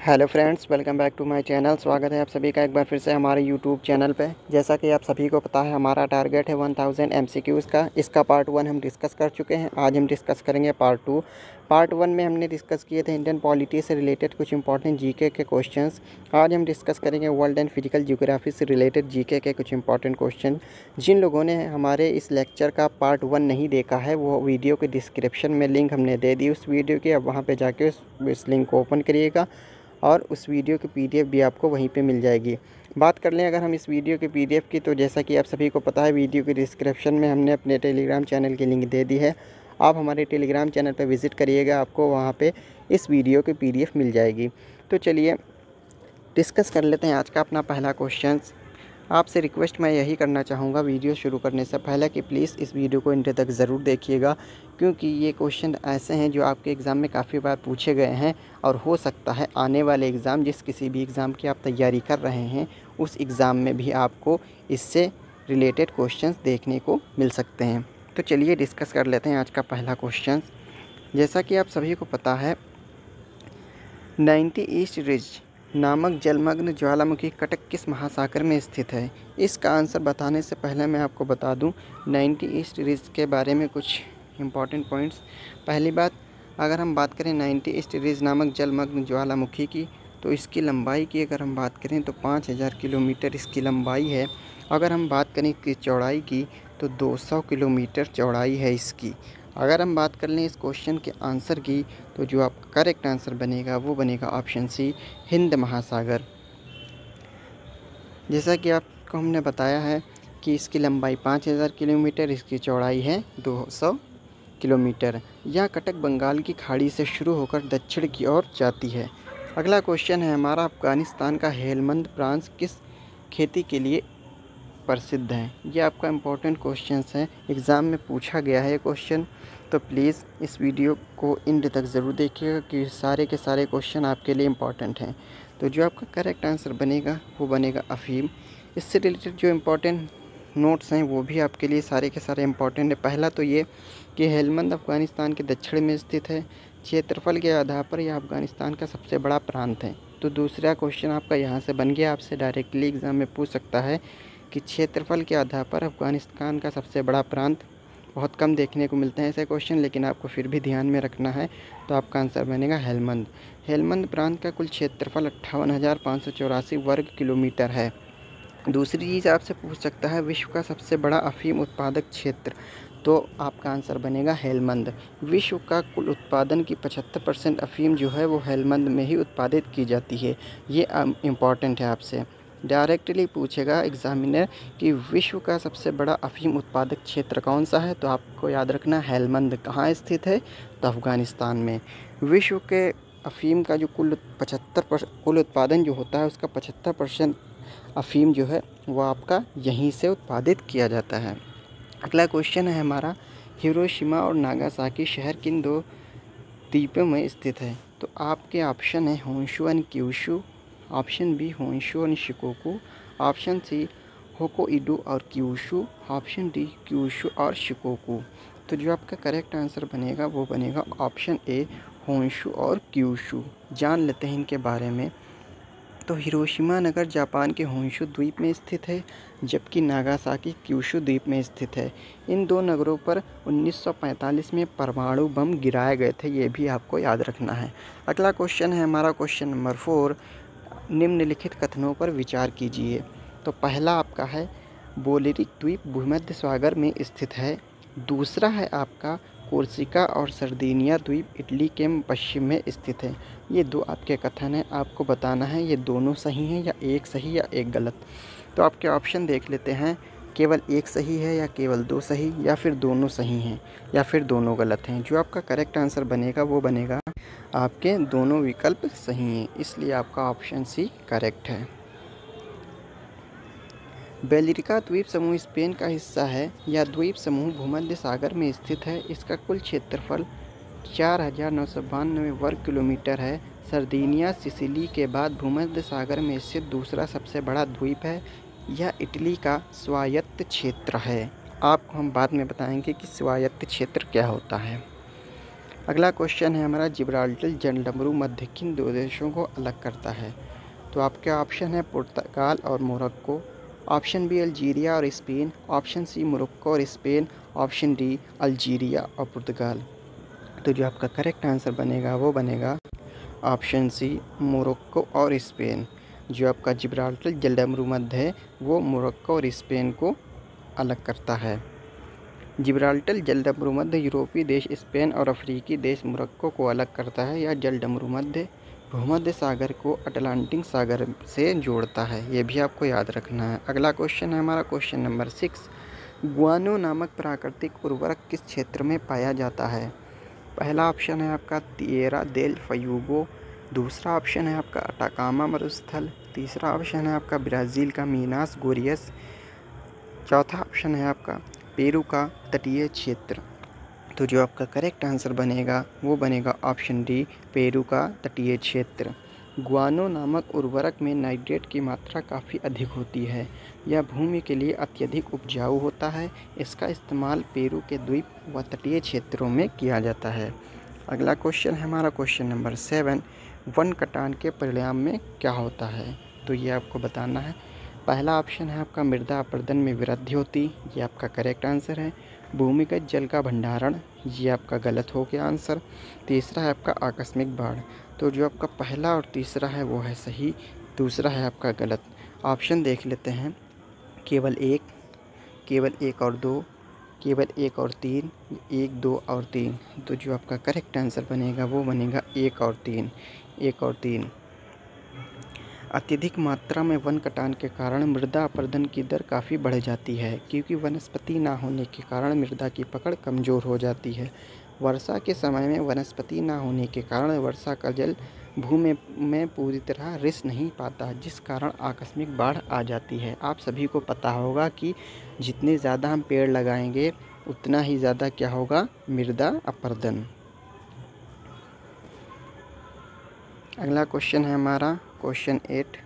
Hello friends, welcome back to my channel. स्वागत है आप सभी का एक बार फिर से हमारे यूट्यूब चैनल पे। जैसा कि आप सभी को पता है, हमारा टारगेट है 1000 MCQs का। इसका पार्ट 1 हम डिस्कस कर चुके हैं। आज हम डिस्कस करेंगे पार्ट 2। पार्ट 1 में हमने डिस्कस किए थे इंडियन पॉलिटी से रिलेटेड कुछ इंपॉर्टेंट जीके के क्वेश्चंस। आज हम डिस्कस करेंगे वर्ल्ड एंड फिजिकल ज्योग्राफी से रिलेटेड जीके के कुछ इंपॉर्टेंट क्वेश्चन। जिन लोगों ने हमारे इस लेक्चर का पार्ट 1 नहीं देखा है, वो वीडियो के डिस्क्रिप्शन में लिंक हमने दे दी उस वीडियो की। अब वहाँ पर जाके उस लिंक को ओपन करिएगा और उस वीडियो की PDF भी आपको वहीं पे मिल जाएगी। बात कर लें अगर हम इस वीडियो की PDF की, तो जैसा कि आप सभी को पता है, वीडियो के डिस्क्रिप्शन में हमने अपने टेलीग्राम चैनल की लिंक दे दी है। आप हमारे टेलीग्राम चैनल पर विज़िट करिएगा, आपको वहाँ पे इस वीडियो की PDF मिल जाएगी। तो चलिए डिस्कस कर लेते हैं आज का अपना पहला क्वेश्चन। आपसे रिक्वेस्ट मैं यही करना चाहूँगा वीडियो शुरू करने से पहले कि प्लीज़ इस वीडियो को अंत तक ज़रूर देखिएगा, क्योंकि ये क्वेश्चन ऐसे हैं जो आपके एग्ज़ाम में काफ़ी बार पूछे गए हैं और हो सकता है आने वाले एग्ज़ाम, जिस किसी भी एग्ज़ाम की आप तैयारी कर रहे हैं, उस एग्ज़ाम में भी आपको इससे रिलेटेड क्वेश्चंस देखने को मिल सकते हैं। तो चलिए डिस्कस कर लेते हैं आज का पहला क्वेश्चन। जैसा कि आप सभी को पता है, 90 ईस्ट रिज नामक जलमग्न ज्वालामुखी कटक किस महासागर में स्थित है? इसका आंसर बताने से पहले मैं आपको बता दूं 90 ईस्ट रिज के बारे में कुछ इंपॉर्टेंट पॉइंट्स। पहली बात, अगर हम बात करें 90 ईस्ट रिज नामक जलमग्न ज्वालामुखी की, तो इसकी लंबाई की अगर हम बात करें तो 5000 किलोमीटर इसकी लंबाई है। अगर हम बात करें इसकी चौड़ाई की, तो 200 किलोमीटर चौड़ाई है इसकी। अगर हम बात कर लें इस क्वेश्चन के आंसर की, तो जो आपका करेक्ट आंसर बनेगा वो बनेगा ऑप्शन सी, हिंद महासागर। जैसा कि आपको हमने बताया है कि इसकी लंबाई 5000 किलोमीटर, इसकी चौड़ाई है 200 किलोमीटर। यह कटक बंगाल की खाड़ी से शुरू होकर दक्षिण की ओर जाती है। अगला क्वेश्चन है हमारा, अफगानिस्तान का हेलमंद प्रांत किस खेती के लिए प्रसिद्ध है? ये आपका इम्पोर्टेंट क्वेश्चन है, एग्ज़ाम में पूछा गया है ये क्वेश्चन। तो प्लीज़ इस वीडियो को एंड तक ज़रूर देखिएगा, कि सारे के सारे क्वेश्चन आपके लिए इम्पोर्टेंट हैं। तो जो आपका करेक्ट आंसर बनेगा वो बनेगा अफ़ीम। इससे रिलेटेड जो इम्पोर्टेंट नोट्स हैं वो भी आपके लिए सारे के सारे इम्पोर्टेंट है। पहला तो ये कि हेलमंद अफ़गानिस्तान के दक्षिण में स्थित है। क्षेत्रफल के आधार पर यह अफ़गानिस्तान का सबसे बड़ा प्रांत है। तो दूसरा क्वेश्चन आपका यहाँ से बन गया, आपसे डायरेक्टली एग्ज़ाम में पूछ सकता है कि क्षेत्रफल के आधार पर अफ़गानिस्तान का सबसे बड़ा प्रांत। बहुत कम देखने को मिलते हैं ऐसे क्वेश्चन, लेकिन आपको फिर भी ध्यान में रखना है। तो आपका आंसर बनेगा हेलमंद। हेलमंद प्रांत का कुल क्षेत्रफल 58,584 वर्ग किलोमीटर है। दूसरी चीज़ आपसे पूछ सकता है, विश्व का सबसे बड़ा अफ़ीम उत्पादक क्षेत्र। तो आपका आंसर बनेगा हेलमंद। विश्व का कुल उत्पादन की 75% अफ़ीम जो है वो हेलमंद में ही उत्पादित की जाती है। ये इम्पॉर्टेंट है, आपसे डायरेक्टली पूछेगा एग्जामिनर कि विश्व का सबसे बड़ा अफ़ीम उत्पादक क्षेत्र कौन सा है, तो आपको याद रखना हेलमंद कहाँ स्थित है, तो अफ़गानिस्तान में। विश्व के अफ़ीम का जो कुल उत्पादन जो होता है, उसका 75% अफ़ीम जो है वो आपका यहीं से उत्पादित किया जाता है। अगला क्वेश्चन है हमारा, हिरोशिमा और नागासाकी शहर किन दो द्वीपों में स्थित है? तो आपके ऑप्शन है Honshu and Kyushu, option B Honshu और शिकोकू, ऑप्शन सी होकोइडो और क्यूशु, ऑप्शन डी क्यूशु और शिकोकू। तो जो आपका करेक्ट आंसर बनेगा वो बनेगा ऑप्शन ए, होंशु और क्यूशु। जान लेते हैं इनके बारे में। तो हिरोशिमा नगर जापान के होंशु द्वीप में स्थित है, जबकि नागासाकी क्यूशु द्वीप में स्थित है। इन दो नगरों पर 1945 में परमाणु बम गिराए गए थे, ये भी आपको याद रखना है। अगला क्वेश्चन है हमारा क्वेश्चन नंबर 4, निम्नलिखित कथनों पर विचार कीजिए। तो पहला आपका है, बोलेरिक द्वीप भूमध्य सागर में स्थित है। दूसरा है आपका, कोर्सिका और सर्दिनिया द्वीप इटली के पश्चिम में स्थित है। ये दो आपके कथन हैं, आपको बताना है ये दोनों सही हैं या एक सही या एक गलत। तो आपके ऑप्शन देख लेते हैं, केवल एक सही है या केवल दो सही, या फिर दोनों सही हैं या फिर दोनों गलत हैं। जो आपका करेक्ट आंसर बनेगा वो बनेगा आपके दोनों विकल्प सही हैं, इसलिए आपका ऑप्शन सी करेक्ट है। बेलिरिका द्वीप समूह स्पेन का हिस्सा है। यह द्वीप समूह भूमध्य सागर में स्थित है। इसका कुल क्षेत्रफल 4992 वर्ग किलोमीटर है। सर्दिनिया सिसिली के बाद भूमध्य सागर में स्थित दूसरा सबसे बड़ा द्वीप है। यह इटली का स्वायत्त क्षेत्र है। आपको हम बाद में बताएंगे कि स्वायत्त क्षेत्र क्या होता है। अगला क्वेश्चन है हमारा, जिब्राल्टर जलडमरू मध्य किन दो देशों को अलग करता है? तो आपके ऑप्शन है पुर्तगाल और मोरक्को, ऑप्शन बी अल्जीरिया और स्पेन, ऑप्शन सी मोरक्को और स्पेन, ऑप्शन डी अल्जीरिया और पुर्तगाल। तो जो आपका करेक्ट आंसर बनेगा वो बनेगा ऑप्शन सी मोरक्को और स्पेन। जो आपका जिब्राल्टर जलडमरू मध्य है वो मोरक्को और स्पेन को अलग करता है। जिब्राल्टर जलडमरू मध्य यूरोपीय देश स्पेन और अफ्रीकी देश मोरक्को को अलग करता है। यह जलडमरू मध्य भूमध्य सागर को अटलांटिक सागर से जोड़ता है, ये भी आपको याद रखना है। अगला क्वेश्चन है हमारा क्वेश्चन नंबर 6, गुआनो नामक प्राकृतिक उर्वरक किस क्षेत्र में पाया जाता है? पहला ऑप्शन है आपका तिएरा देल फ्यूगो, दूसरा ऑप्शन है आपका अटाकामा मरुस्थल, तीसरा ऑप्शन है आपका ब्राज़ील का मीनास गोरियस, चौथा ऑप्शन है आपका पेरू का तटीय क्षेत्र। तो जो आपका करेक्ट आंसर बनेगा वो बनेगा ऑप्शन डी पेरू का तटीय क्षेत्र। गुआनो नामक उर्वरक में नाइट्रेट की मात्रा काफ़ी अधिक होती है। यह भूमि के लिए अत्यधिक उपजाऊ होता है। इसका इस्तेमाल पेरू के द्वीप व तटीय क्षेत्रों में किया जाता है। अगला क्वेश्चन है हमारा क्वेश्चन नंबर 7, वन कटान के परिणाम में क्या होता है? तो ये आपको बताना है। पहला ऑप्शन है आपका मृदा अपरदन में वृद्धि होती, ये आपका करेक्ट आंसर है। भूमिगत जल का भंडारण, ये आपका गलत हो गया आंसर। तीसरा है आपका आकस्मिक बाढ़। तो जो आपका पहला और तीसरा है वो है सही, दूसरा है आपका गलत। ऑप्शन देख लेते हैं, केवल एक और दो, केवल एक और तीन, एक, दो और तीन। तो जो आपका करेक्ट आंसर बनेगा वो बनेगा एक और तीन। अत्यधिक मात्रा में वन कटान के कारण मृदा अपरदन की दर काफ़ी बढ़ जाती है, क्योंकि वनस्पति ना होने के कारण मृदा की पकड़ कमज़ोर हो जाती है। वर्षा के समय में वनस्पति ना होने के कारण वर्षा का जल भूमि में पूरी तरह रिस नहीं पाता, जिस कारण आकस्मिक बाढ़ आ जाती है। आप सभी को पता होगा कि जितने ज़्यादा हम पेड़ लगाएंगे उतना ही ज़्यादा क्या होगा, मृदा अपरदन। अगला क्वेश्चन है हमारा क्वेश्चन 8,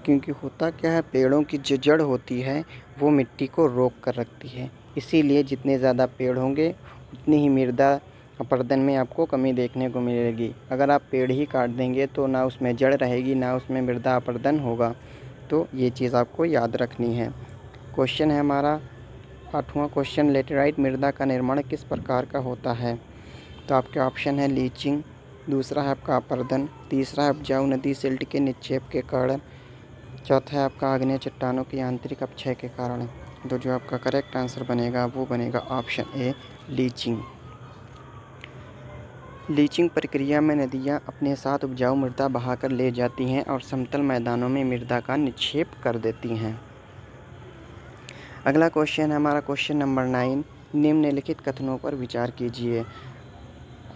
क्योंकि होता क्या है, पेड़ों की जो जड़ होती है वो मिट्टी को रोक कर रखती है, इसीलिए जितने ज़्यादा पेड़ होंगे उतनी ही मृदा अपरदन में आपको कमी देखने को मिलेगी। अगर आप पेड़ ही काट देंगे तो ना उसमें जड़ रहेगी ना उसमें मृदा अपरदन होगा। तो ये चीज़ आपको याद रखनी है। क्वेश्चन है हमारा 8वां क्वेश्चन, लेटेराइट मृदा का निर्माण किस प्रकार का होता है? तो आपके ऑप्शन है लीचिंग, दूसरा है आपका अपरदन, तीसरा है उपजाऊ नदी सिल्ट के निक्षेप के कारण, चौथा है आपका आग्नेय चट्टानों की आंतरिक अपक्षय के कारण। तो जो आपका करेक्ट आंसर बनेगा वो बनेगा ऑप्शन ए लीचिंग। लीचिंग प्रक्रिया में नदियाँ अपने साथ उपजाऊ मृदा बहाकर ले जाती हैं और समतल मैदानों में मृदा का निक्षेप कर देती हैं। अगला क्वेश्चन है हमारा क्वेश्चन नंबर 9, निम्नलिखित कथनों पर विचार कीजिए।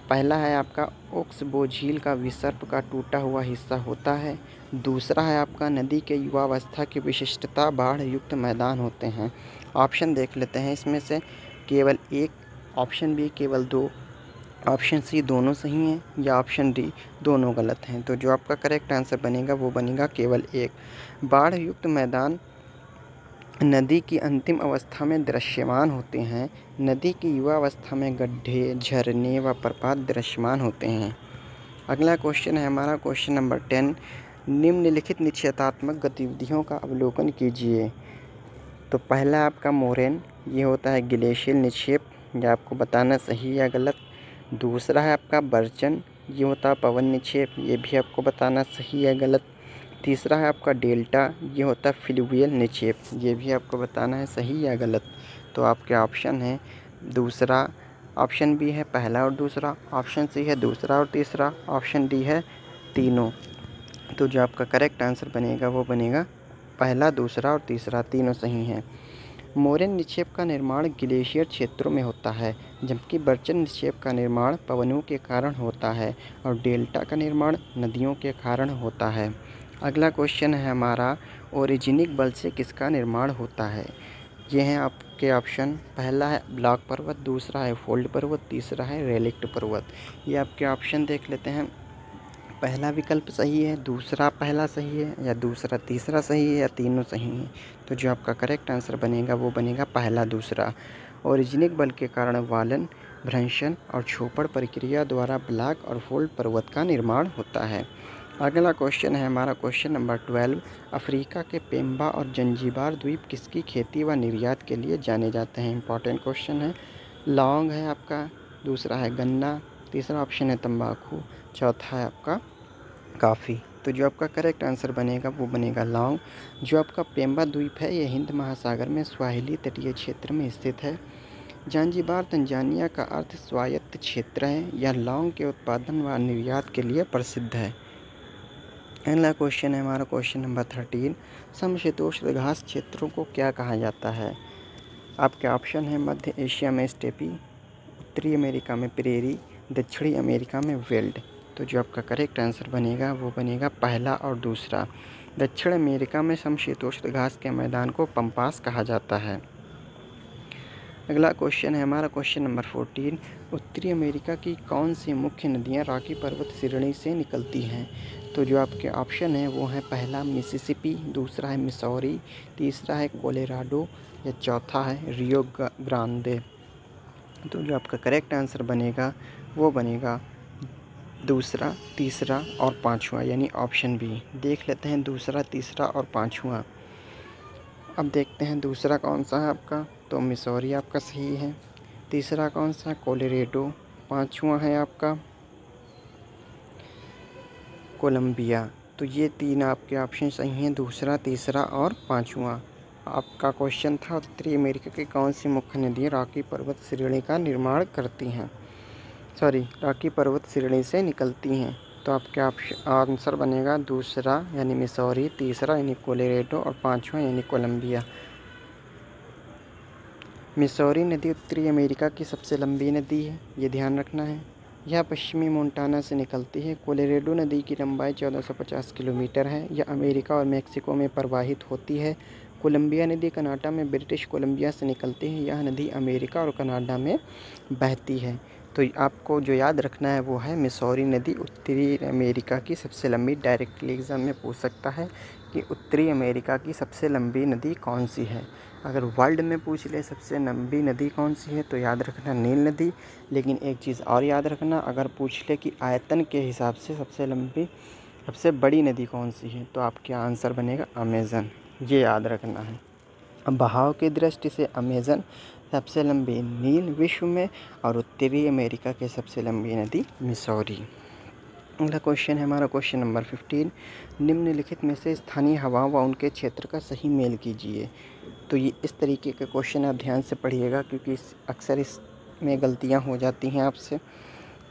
पहला है आपका ओक्सबो झील का विसर्प का टूटा हुआ हिस्सा होता है। दूसरा है आपका नदी के युवावस्था की विशिष्टता बाढ़ युक्त मैदान होते हैं। ऑप्शन देख लेते हैं इसमें से, केवल एक, ऑप्शन बी केवल दो, ऑप्शन सी दोनों सही हैं, या ऑप्शन डी दोनों गलत हैं। तो जो आपका करेक्ट आंसर बनेगा वो बनेगा केवल एक। बाढ़ युक्त मैदान नदी की अंतिम अवस्था में दृश्यमान होते हैं। नदी की युवा अवस्था में गड्ढे, झरने व प्रपात दृश्यमान होते हैं। अगला क्वेश्चन है हमारा क्वेश्चन नंबर 10, निम्नलिखित निश्चयतात्मक गतिविधियों का अवलोकन कीजिए। तो पहला आपका मोरेन, ये होता है ग्लेशियल निक्षेप, यह आपको बताना सही या गलत। दूसरा है आपका बर्चन, ये होता है पवन निक्षेप, ये भी आपको बताना सही या गलत। तीसरा है आपका डेल्टा, ये होता है फ्लूवियल निक्षेप, ये भी आपको बताना है सही या गलत। तो आपके ऑप्शन है दूसरा, ऑप्शन बी है पहला और दूसरा, ऑप्शन सी है दूसरा और तीसरा, ऑप्शन डी है तीनों। तो जो आपका करेक्ट आंसर बनेगा वो बनेगा पहला, दूसरा और तीसरा, तीनों सही हैं। मोरेन निक्षेप का निर्माण ग्लेशियर क्षेत्रों में होता है, जबकि बर्चन निक्षेप का निर्माण पवनों के कारण होता है और डेल्टा का निर्माण नदियों के कारण होता है। अगला क्वेश्चन है हमारा, ओरिजिनिक बल से किसका निर्माण होता है? ये हैं आपके ऑप्शन, पहला है ब्लॉक पर्वत, दूसरा है फोल्ड पर्वत, तीसरा है रेलिक्ट पर्वत। ये आपके ऑप्शन देख लेते हैं, पहला विकल्प सही है, दूसरा पहला सही है, या दूसरा तीसरा सही है, या तीनों सही हैं। तो जो आपका करेक्ट आंसर बनेगा वो बनेगा पहला दूसरा। ओरिजिनिक बल के कारण वालन भ्रंशन और छोपड़ प्रक्रिया द्वारा ब्लैक और फोल्ड पर्वत का निर्माण होता है। अगला क्वेश्चन है हमारा क्वेश्चन नंबर 12। अफ्रीका के पेम्बा और जंजीबार द्वीप किसकी खेती व निर्यात के लिए जाने जाते हैं? इंपॉर्टेंट क्वेश्चन है। लौंग है आपका, दूसरा है गन्ना, तीसरा ऑप्शन है तंबाकू, चौथा है आपका काफ़ी। तो जो आपका करेक्ट आंसर बनेगा वो बनेगा लौंग। जो आपका पेम्बा द्वीप है ये हिंद महासागर में स्वाहिली तटीय क्षेत्र में स्थित है। जांजिबार तंजानिया का अर्ध स्वायत्त क्षेत्र है। यह लौंग के उत्पादन व निर्यात के लिए प्रसिद्ध है। अगला क्वेश्चन है हमारा क्वेश्चन नंबर 13। समशीतोष्ण घास क्षेत्रों को क्या कहा जाता है? आपके ऑप्शन है मध्य एशिया में स्टेपी, उत्तरी अमेरिका में प्रेरी, दक्षिणी अमेरिका में वेल्ड। तो जो आपका करेक्ट आंसर बनेगा वो बनेगा पहला और दूसरा। दक्षिण अमेरिका में समशीतोष्ण घास के मैदान को पम्पास कहा जाता है। अगला क्वेश्चन है हमारा क्वेश्चन नंबर 14। उत्तरी अमेरिका की कौन सी मुख्य नदियाँ रॉकी पर्वत श्रेणी से निकलती हैं? तो जो आपके ऑप्शन है वो है पहला मिसिसिपी, दूसरा है मिसौरी, तीसरा है कोलोराडो या चौथा है रियो ग्रांडे। तो जो आपका करेक्ट आंसर बनेगा वो बनेगा दूसरा, तीसरा और पाँचवा, यानी ऑप्शन बी। देख लेते हैं दूसरा, तीसरा और पाँचवा। अब देखते हैं दूसरा कौन सा है आपका, तो मिसौरी आपका सही है। तीसरा कौन सा, कोलोराडो। पाँचवा है आपका कोलंबिया। तो ये तीन आपके ऑप्शन सही हैं, दूसरा, तीसरा और पाँचवा। आपका क्वेश्चन था उत्तरी अमेरिका की कौन सी मुख्य नदियाँ रॉकी पर्वत श्रेणी का निर्माण करती हैं, रॉकी पर्वत श्रेणी से निकलती हैं। तो आपका आंसर बनेगा दूसरा यानी मिसौरी, तीसरा यानी कोलोराडो और पाँचवा यानी कोलंबिया। मिसौरी नदी उत्तरी अमेरिका की सबसे लंबी नदी है, ये ध्यान रखना है। यह पश्चिमी मोंटाना से निकलती है। कोलोराडो नदी की लंबाई 1450 किलोमीटर है। यह अमेरिका और मेक्सिको में प्रवाहित होती है। कोलंबिया नदी कनाडा में ब्रिटिश कोलंबिया से निकलती है। यह नदी अमेरिका और कनाडा में बहती है। तो आपको जो याद रखना है वो है मिसौरी नदी उत्तरी अमेरिका की सबसे लंबी। डायरेक्टली एग्ज़ाम में पूछ सकता है कि उत्तरी अमेरिका की सबसे लंबी नदी कौन सी है। अगर वर्ल्ड में पूछ ले सबसे लंबी नदी कौन सी है तो याद रखना नील नदी। लेकिन एक चीज़ और याद रखना, अगर पूछ ले कि आयतन के हिसाब से सबसे बड़ी नदी कौन सी है तो आपका आंसर बनेगा अमेज़न। ये याद रखना है। अब बहाव की दृष्टि से अमेज़न सबसे लंबी नील विश्व में और उत्तरी अमेरिका की सबसे लंबी नदी मिसौरी। अगला क्वेश्चन है हमारा क्वेश्चन नंबर 15। निम्नलिखित में से स्थानीय हवाओं व उनके क्षेत्र का सही मेल कीजिए। तो ये इस तरीके के क्वेश्चन आप ध्यान से पढ़िएगा क्योंकि अक्सर इसमें गलतियां हो जाती हैं आपसे।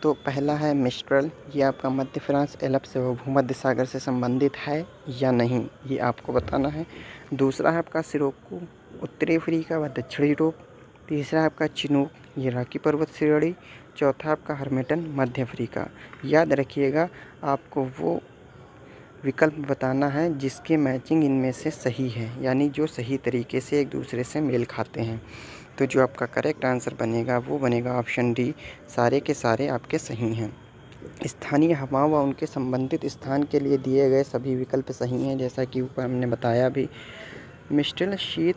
तो पहला है मिस्ट्रल, ये आपका मध्य फ्रांस एल्प्स व भूमध्य सागर से संबंधित है या नहीं, ये आपको बताना है। दूसरा है आपका सिरोको, उत्तरी अफ्रीका व दक्षिणी यूरोप। तीसरा है आपका चिनूक, ये रॉकी पर्वत श्रेणी। चौथा आपका हर्मिटन, मध्य अफ्रीका। याद रखिएगा आपको वो विकल्प बताना है जिसके मैचिंग इनमें से सही है, यानी जो सही तरीके से एक दूसरे से मेल खाते हैं। तो जो आपका करेक्ट आंसर बनेगा वो बनेगा ऑप्शन डी, सारे के सारे आपके सही हैं। स्थानीय हवाओं व उनके संबंधित स्थान के लिए दिए गए सभी विकल्प सही हैं, जैसा कि ऊपर हमने बताया भी। मिस्ट्रल शीत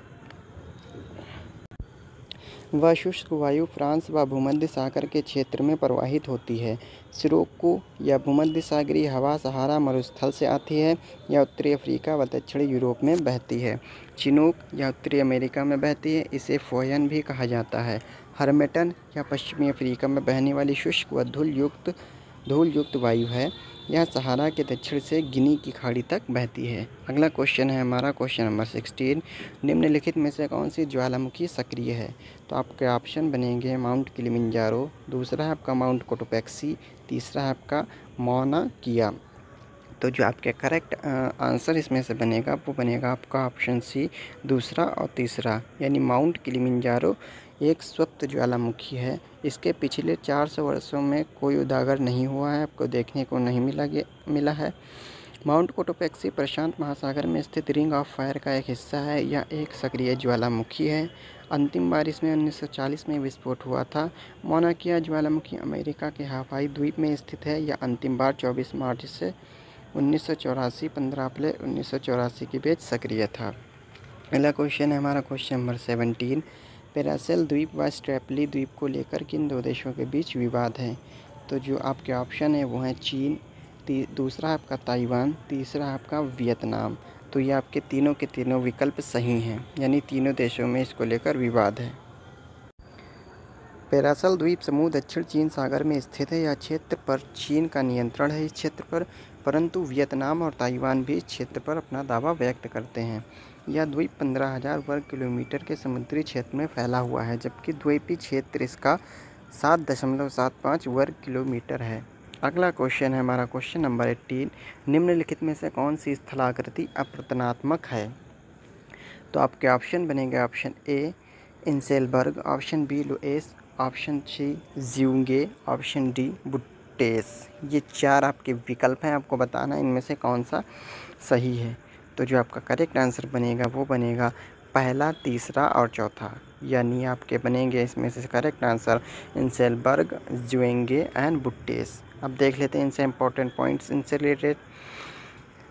व शुष्क वायु फ्रांस व भूमध्य सागर के क्षेत्र में प्रवाहित होती है। सिरोको या भूमध्य सागरीय हवा सहारा मरुस्थल से आती है या उत्तरी अफ्रीका व दक्षिणी यूरोप में बहती है। चिनूक या उत्तरी अमेरिका में बहती है, इसे फोयन भी कहा जाता है। हर्मिटन या पश्चिमी अफ्रीका में बहने वाली शुष्क व धूल युक्त वायु है। यह सहारा के दक्षिण से गिनी की खाड़ी तक बहती है। अगला क्वेश्चन है हमारा क्वेश्चन नंबर 16। निम्नलिखित में से कौन सी ज्वालामुखी सक्रिय है? तो आपके ऑप्शन बनेंगे माउंट किलिमंजारो, दूसरा है आपका माउंट कोटोपैक्सी, तीसरा है आपका मौना किया। तो जो आपके करेक्ट आंसर इसमें से बनेगा वो बनेगा आपका ऑप्शन सी, दूसरा और तीसरा, यानी माउंट किलिमंजारो एक स्वतः ज्वालामुखी है। इसके पिछले 400 वर्षों में कोई उजागर नहीं हुआ है, आपको देखने को नहीं मिला है। माउंट कोटोपैक्सी प्रशांत महासागर में स्थित रिंग ऑफ फायर का एक हिस्सा है। यह एक सक्रिय ज्वालामुखी है। अंतिम बार इसमें 1940 में विस्फोट हुआ था। मौना किया ज्वालामुखी अमेरिका के हवाई द्वीप में स्थित है। यह अंतिम बार 24 मार्च से 1984 15 अप्रैल 1984 के बीच सक्रिय था। अगला क्वेश्चन है हमारा क्वेश्चन नंबर 17। पेरासेल द्वीप व स्ट्रेपली द्वीप को लेकर किन दो देशों के बीच विवाद है? तो जो आपके ऑप्शन है वो है चीन, दूसरा आपका ताइवान, तीसरा आपका वियतनाम। तो ये आपके तीनों के तीनों विकल्प सही हैं, यानी तीनों देशों में इसको लेकर विवाद है। पेरासल द्वीप समूह दक्षिण चीन सागर में स्थित है। यह क्षेत्र पर चीन का नियंत्रण है इस क्षेत्र पर, परंतु वियतनाम और ताइवान भी इस क्षेत्र पर अपना दावा व्यक्त करते हैं। यह द्वीप 15,000 वर्ग किलोमीटर के समुद्री क्षेत्र में फैला हुआ है, जबकि द्वीपीय क्षेत्र इसका 7.75 वर्ग किलोमीटर है। अगला क्वेश्चन है हमारा क्वेश्चन नंबर 18। निम्नलिखित में से कौन सी स्थलाकृति अपवर्तनात्मक है? तो आपके ऑप्शन बनेंगे option A inselberg, option B loess, option C zeugen, option D buttes. ये 4 आपके विकल्प हैं, आपको बताना है इनमें से कौन सा सही है। तो जो आपका करेक्ट आंसर बनेगा वो बनेगा पहला, तीसरा और चौथा, यानी आपके बनेंगे इसमें से करेक्ट आंसर इंसेलबर्ग, ज़्यूंगे एंड बुट्टेस। अब देख लेते हैं इनसे इंपॉर्टेंट पॉइंट्स इनसे रिलेटेड।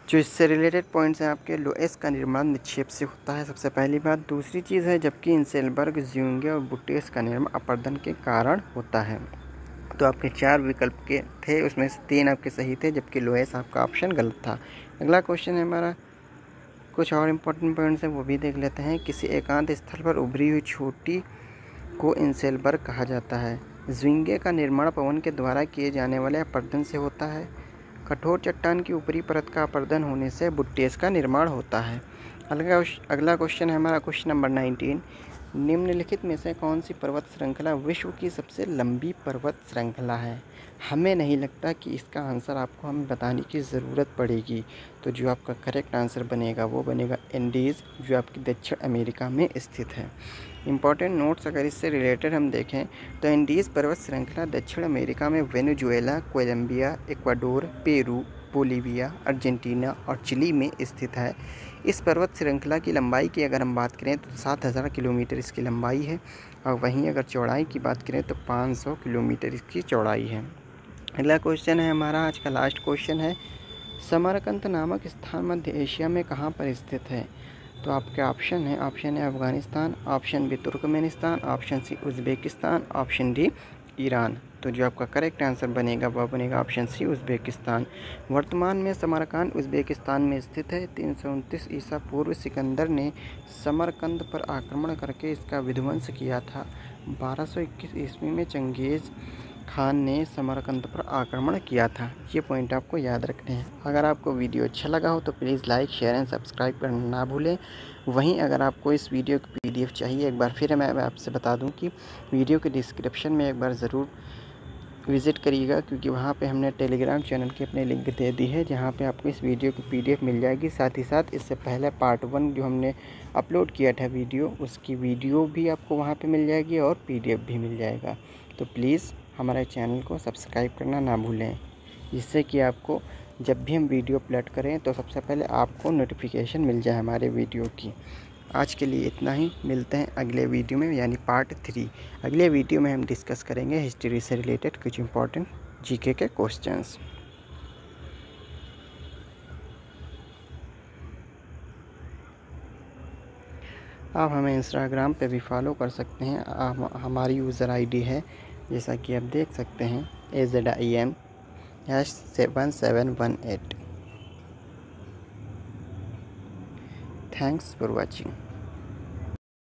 जो इससे रिलेटेड पॉइंट्स हैं आपके, लुएस का निर्माण निक्षेप से होता है, सबसे पहली बात। दूसरी चीज़ है जबकि इंसेलबर्ग, ज़्यूंगे और बुट्टेस का निर्माण अपरदन के कारण होता है। तो आपके 4 विकल्प के थे, उसमें से 3 आपके सही थे, जबकि लुएस आपका ऑप्शन गलत था। अगला क्वेश्चन है हमारा, कुछ और इम्पोर्टेंट पॉइंट्स हैं वो भी देख लेते हैं। किसी एकांत स्थल पर उभरी हुई छोटी को इंसेलबर्ग कहा जाता है। ज़्यूंगे का निर्माण पवन के द्वारा किए जाने वाले अपरदन से होता है। कठोर चट्टान की ऊपरी परत का अपरदन होने से बुट्टेस का निर्माण होता है। अगला क्वेश्चन है हमारा क्वेश्चन नंबर 19। निम्नलिखित में से कौन सी पर्वत श्रृंखला विश्व की सबसे लंबी पर्वत श्रृंखला है? हमें नहीं लगता कि इसका आंसर आपको हमें बताने की ज़रूरत पड़ेगी। तो जो आपका करेक्ट आंसर बनेगा वो बनेगा एंडीज़, जो आपकी दक्षिण अमेरिका में स्थित है। इंपॉर्टेंट नोट्स अगर इससे रिलेटेड हम देखें तो एंडीज़ पर्वत श्रृंखला दक्षिण अमेरिका में Venezuela, Colombia, Ecuador, Peru, Bolivia, Argentina और चिली में स्थित है। इस पर्वत श्रृंखला की लंबाई की अगर हम बात करें तो 7,000 किलोमीटर इसकी लंबाई है, और वहीं अगर चौड़ाई की बात करें तो 500 किलोमीटर इसकी चौड़ाई है। अगला क्वेश्चन है हमारा आज का लास्ट क्वेश्चन है, समरकंद नामक स्थान मध्य एशिया में कहाँ पर स्थित है? तो आपके ऑप्शन है Afghanistan, option B Turkmenistan, option C Uzbekistan, option D Iran. तो जो आपका करेक्ट आंसर बनेगा वह बनेगा ऑप्शन सी उज़्बेकिस्तान। वर्तमान में समरकंद उज़्बेकिस्तान में स्थित है। 329 ईसा पूर्व सिकंदर ने समरकंद पर आक्रमण करके इसका विध्वंस किया था। 1221 ईस्वी में चंगेज़ खान ने समरकंद पर आक्रमण किया था। ये पॉइंट आपको याद रखने हैं। अगर आपको वीडियो अच्छा लगा हो तो please like, share and subscribe करना ना भूलें। वहीं अगर आपको इस वीडियो की PDF चाहिए, एक बार फिर मैं आपसे बता दूं कि वीडियो के डिस्क्रिप्शन में एक बार ज़रूर विज़िट करिएगा, क्योंकि वहाँ पे हमने टेलीग्राम चैनल की अपनी लिंक दे दी है, जहाँ पे आपको इस वीडियो की PDF मिल जाएगी। साथ ही साथ इससे पहले पार्ट 1 जो हमने अपलोड किया था वीडियो, उसकी वीडियो भी आपको वहाँ पे मिल जाएगी और PDF भी मिल जाएगा। तो प्लीज़ हमारे चैनल को सब्सक्राइब करना ना भूलें, जिससे कि आपको जब भी हम वीडियो अपलोड करें तो सबसे पहले आपको नोटिफिकेशन मिल जाए हमारे वीडियो की। आज के लिए इतना ही, मिलते हैं अगले वीडियो में, यानी पार्ट 3। अगले वीडियो में हम डिस्कस करेंगे हिस्ट्री से रिलेटेड कुछ इंपॉर्टेंट GK के क्वेश्चंस। आप हमें इंस्टाग्राम पे भी फॉलो कर सकते हैं। हमारी यूज़र ID है, जैसा कि आप देख सकते हैं, AZIM #7718। Thanks for watching.